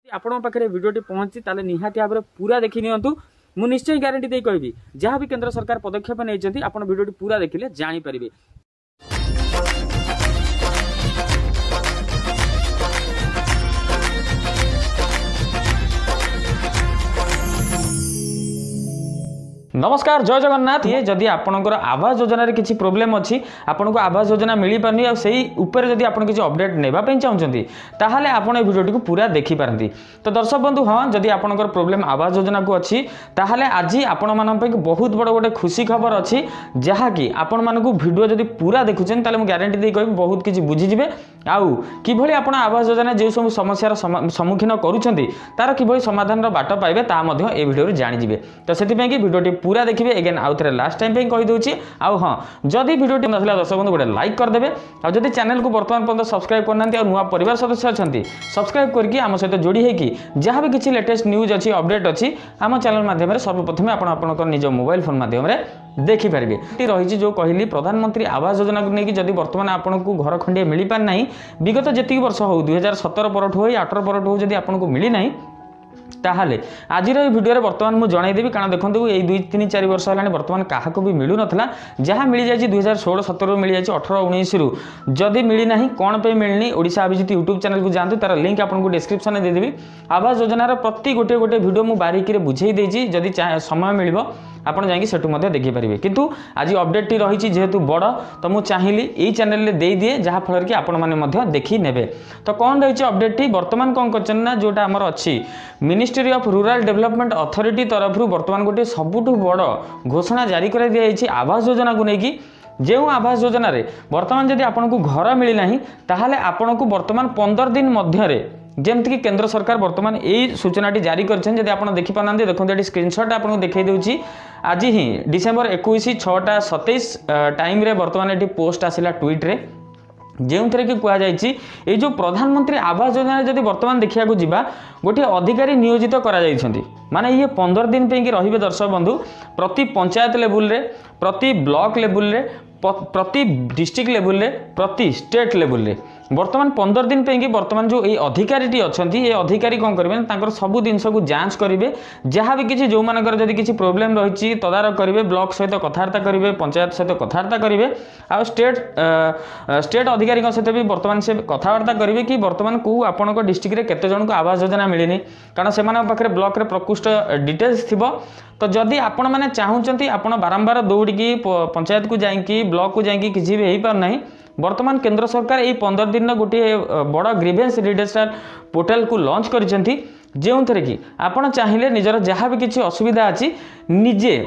आपण पाखे भिडियोटी पहुंची ताले निहाती भाव पूरा देखि नियंतु। मु निश्चय ग्यारंटी दे कहबी जहाँ भी केंद्र सरकार पदक्षेप नहीं आपण भिडियोटी पूरा देखिले जानी परिबे। नमस्कार जय जगन्नाथ। ये जदि आपनकर आवास योजना रे किछि प्रॉब्लम अछि आपन को आवास योजना मिली पारनी आ सेही ऊपर जदि आपन किछि अपडेट नेबा पई चाहउछंती ताहाले आपन ए वीडियोटी को पूरा देखि पारंती। तो दर्शक बंधु हां जदि आपनकर प्रॉब्लम आवास योजना को अछि ताहाले आजि आपन मानन पई बहुत बड़ गोटे खुशी खबर अछि जहा कि आपन मानन को वीडियो जदि पूरा देखुछन ताले मु ग्यारंटी दे कहबी बहुत किछि बुझि जिवे आउ किभली आपन आवास योजना जे सब समस्यार सम्मुखीन करूछंती तार किभली समाधान रो बाट पाइबे ता मध्ये ए वीडियो रे जानि जिवे। तो सेति पई कि वीडियोटी पूरा देखिए एगेन आउ थे लास्ट टाइम पे कही दूची आउ हाँ जदि वीडियो नसला दर्शक बंधु गोटे लाइक करदेवे और जदि चैनल को बर्तमान पर्यंत सब्सक्राइब करना नुआ परिवार सदस्य अच्छा सब्सक्राइब करके आम सहित जोड़ी होगी जहाँ भी किसी लेटेस्ट न्यूज अच्छी अपडेट अच्छी आम चैनल माध्यम सर्वप्रथम आप निज मोबाइल फोन माध्यम देखिपारे रही जो कहली प्रधानमंत्री आवास योजना को लेकिन जदि बर्तमान आपको घर खंडे मिल पार ना विगत जी वर्ष हो 2017 पर हो 18 पर हो जदि आपको मिली ना ताहले आज भिडियो बर्तमान मुझे जनईदेवी कारण देखो ये 2-3-4 वर्ष है बर्तमान क्या भी मिलू ना जहाँ मिल जाए 2016-17 मिल जाए 18-19 रु जदि मिलना कौन पे मिलनी ओडिशा अभिजित यूट्यूब चैनल को जातु तार लिंक आपको डिस्क्रिप्शन में देदेवी। आवास योजनार प्रति गोटे गोटे भिडियो मुझे बारीकी बुझे देती जदि समय मिल आपड़ जाकि सेठू देखिपारे किंतु आज अपडेट रही जेहेतु बड़ तो मुझे चाहिए यही चैनल में दे दिए जहाँफल कि आपण मैंने देखी ने। तो कौन रही अपडेट बर्तमान कौन कर जोटा आमर अच्छी ministry of rural development authority तरफ बर्तमान गोटे सबुठ बड़ घोषणा जारी कर दी आवास योजना को लेकिन जो आवास योजना रे बर्तमान जदि आपको घर मिलना ताहले आपन को बर्तमान 15 दिन मध्य जमती कि केंद्र सरकार बर्तमान यही सूचनाटी जारी करछन आप देखी पाना देखो ये स्क्रीनशॉट आपको देखा दूसरी आज ही डिसेम्बर 21/6/27 टाइम रे बर्तमान ये पोस्ट आसला ट्वीट रे जो थे कि कहुई जो प्रधानमंत्री आवास योजना जदि बर्तमान देखा जावा गोटे अधिकारी नियोजित कर माने ये 15 दिन पे रही दर्शक बंधु प्रति पंचायत लेवल रे प्रति ब्लॉक लेवल रे प्रति डिस्ट्रिक्ट लेवल रे प्रति स्टेट लेवल रे बर्तमान 15 दिन पे बर्तमान जो ये अधिकारी अच्छा ये अधिकारी कौन करेंगे सबू जिन को जांच करेंगे जहाँ भी किसी जो मानकर जदि किसी प्रोब्लेम रही तदारख करेंगे ब्लॉक सहित कथबार्ता करेंगे पंचायत सहित कथबार्ता करेंगे आ स्टेट अधिकारी सहित भी बर्तमान से कथबार्ता करेंगे कि बर्तमान को आपण डिस्ट्रिक्ट रे केते जन को आवास योजना मिलनी कारण से पाखे ब्लॉक रे प्रकृष्ट डिटेल्स थी। तो जदि आपण मैंने चाहूँगी आपण बारंबार दौड़ी पंचायत को जाकि ब्लॉक को जाकि किसी भी हो पारना बर्तमान केंद्र सरकार यही 15 दिन गोटे बड़ ग्रीवेंस रिडेशनल पोर्टाल को लॉन्च करिसेंती जो थे कि आपण चाहिए निजर जहाँ भी किसी असुविधा अच्छी निजे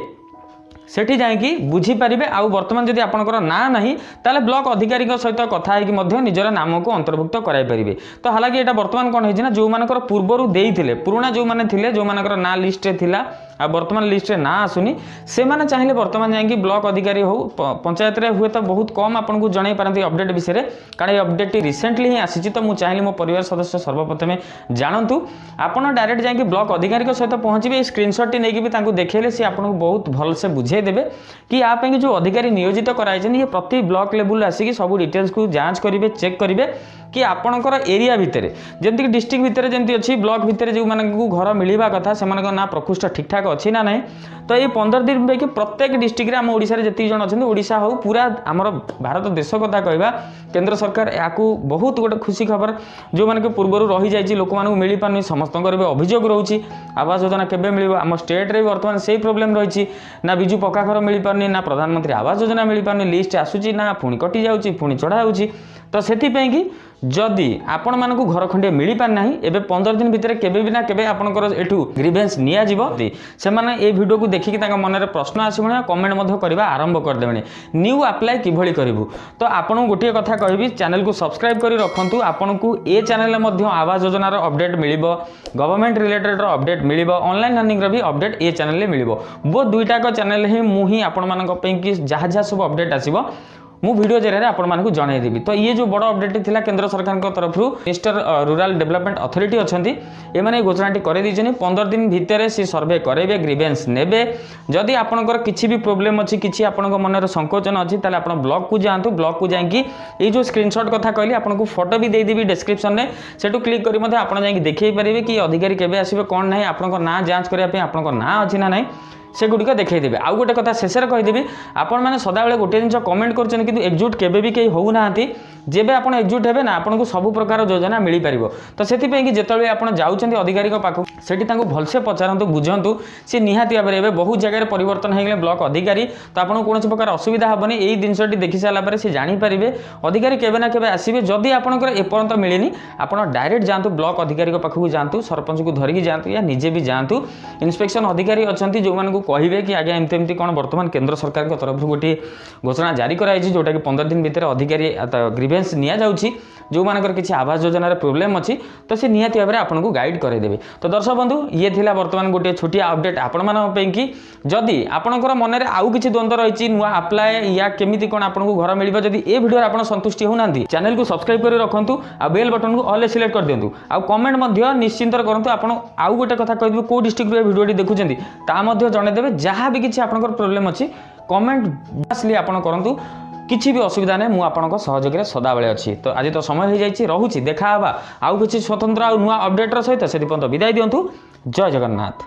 सेठी जाकि बुझीपारे आउ बर्तमान जदि आपंकर ना नहीं ताले ब्लॉक अधिकारी सहित कथा होगी निजर नाम को अंतर्भुक्त कराइपारे। तो हालांकि यहाँ बर्तमान कौन है जो मानकर पूर्वर देते पुराणा जो मैंने थे जो मानकर ना लिस्ट थिला आ बर्तमान लिस्ट रे ना आसुनी से माने चाहिए बर्तमान जाकि ब्लॉक अधिकारी हो पंचायत रे हुए तो बहुत कम आपको जन पारती अपडेट विषय में कारण ये अपडेट रिसेंटली ही आसी तो मुझे चाहिए मो परिवार सदस्य सर्वप्रथमे जानतु आपड़ डायरेक्ट जाकि ब्लॉक अधिकारी सहित पहुँचे स्क्रीनशॉट नहीं भी देखले सी आपको बहुत भलसे बुझे देवे कि आप जो अधिकारी नियोजित कराई ये प्रति ब्लॉक लेवल आसिक सब डिटेल्स को जांच करेंगे चेक करेंगे कि आपणकर एरिया भितर जमती डिस्ट्रिक्ट भितर जमी अच्छी ब्लॉक भितर जो मानू घर मिलवा कथा से ना प्रकृष्ट ठीक ठाक अच्छी ना नहीं। तो ये 15 दिन पे प्रत्येक डिस्ट्रिक्ट आम ओडिशा रे जति जन अच्छे ओडिशा हो पूरा आमर भारत देश कथा कहवा केंद्र सरकार या बहुत गोटे खुशी खबर जो मैंने पूर्वर रही जाइए लोक मानू मिल पारनी समस्त अभियोग रोचे आवास योजना केबे मिलिबो आम स्टेट रे बर्तमान से प्रोब्लेम रही ना बिजु पक्का घर मिल पारनी ना प्रधानमंत्री आवास योजना मिल पारनी लिस्ट आसूची ना पुणी कटि जाउची पुणी चढ़ा होउची। तो सेति कि जदि आपण मानकु घर खंडे मिल पार ना एबे 15 दिन भितर केबे भी ना केबे आपनकर एठू ग्रीवेंस निया जिवो से माने ए वीडियो को देखिक तांका मन रे प्रश्न आसीबो कमेंट मध्य करबा आरंभ कर देबे न्यू अप्लाई किभली करिवु। तो आपन गोटे कथा कहबी चैनल को सब्सक्राइब करी रखंतु आपनकु ए चैनल मध्य आवास योजनार अपडेट मिलिबो गवर्नमेंट रिलेटेड अपडेट मिलिबो ऑनलाइन लर्निंग रो भी अपडेट ए चैनल ले मिलिबो वो दुईटा को चैनल ही मु ही आपण मानक पे कि जहाँ जहाँ सब अपडेट आसीबो मु वीडियो जरिए आपको जनईदेवी। तो ये जो बड़ अपडेट थिला केंद्र सरकार तरफ मिनिस्टर रूरल डेवलपमेंट अथॉरिटी अच्छी एमाने घोषणाटी कर 15 दिन भितर सी सर्वे करेंगे ग्रीवेंस नेबे। जदि आपंकर किसी भी प्रोब्लेम अच्छी किसी आपण मनर संकोचन अच्छी ताले आप ब्लॉग को जातु ब्लॉग को जाकि ये जो स्क्रीनशॉट कथा कहली आपको फोटो भी देदेवी डिस्क्रिप्शन में सेठू क्लिक करी आप देखिए पारे कि अधिकारी केबे आसबे कौन ना आपंकर ना जांच करने आपंकर ना अच्छी ना ना से गुड़िक देखईदेवे। आउ गोटे कथा शेष कहीदेवी आपण मैंने सदाबे गोटे जिन कमेंट कर एकजुट केबे भी कहीं होना जेबे आप एकजुट हेबे ना आपको सब प्रकार योजना मिल पार। तो से जिते आप जाऊँच अधिकारी पाखक सेठी भलसे पचारतु बुझंतु सी निहाती भाव में बहुत जगह परिवर्तन हो गए ब्लॉक अधिकारी। तो आपको कौन प्रकार असुविधा हेनी यही जिनटी देखी सारापर सी जानीपारे अधिकारी केबे ना केबे आसबे। जदि आपंकर एपर्यंत मिलनी आप डायरेक्ट जातु ब्लॉक अधिकारी पाखक जातु सरपंच को धरिकी जातु या निजे भी जातु। इंस्पेक्शन अधिकारी अच्छा जो कहे कि आज्ञा एमती एमती कौन बर्तमान केंद्र सरकार की तरफ गोटे घोषणा जारी कराई जोटा कि 15 दिन भितर अधिकारी ग्रीवेंस निया जाउछि जो मानकर किसी आवास योजनार प्रोब्लेम अच्छी तो सी निहाती भाव में आपको गाइड करदेवे। तो दर्शक बंधु ये थिला वर्तमान गोटे छोटिया अपडेट आपण मानी कि जदि आपंकर मन में आउ किसी द्वंद्व रही नुआ अप्लाय या केमी कौन आपको घर मिल जदि ए वीडियो आप संतुष्टि होना चैनल को सब्सक्राइब कर रखु आ बेल बटन को ऑल सिलेक्ट कर दिंतु आ कमेंट निश्चिंत करूँ आपड़ आउ गोटे कथा कह कौ डिस्ट्रिक्ट भिडियो देखुं ता जनईदेवे जहाँ भी किसी आपंकर प्रोब्लेम अच्छी कमेंट आसली आप करूँ किसी भी असुविधा नहीं मुझे आपंक सहयोग में सदाबले अच्छी। तो आज तो समय हो जाए रोचे देखा आउ किसी स्वतंत्र आ नुआ अपडेटर सहित से विदाय दिंतु। जय जगन्नाथ।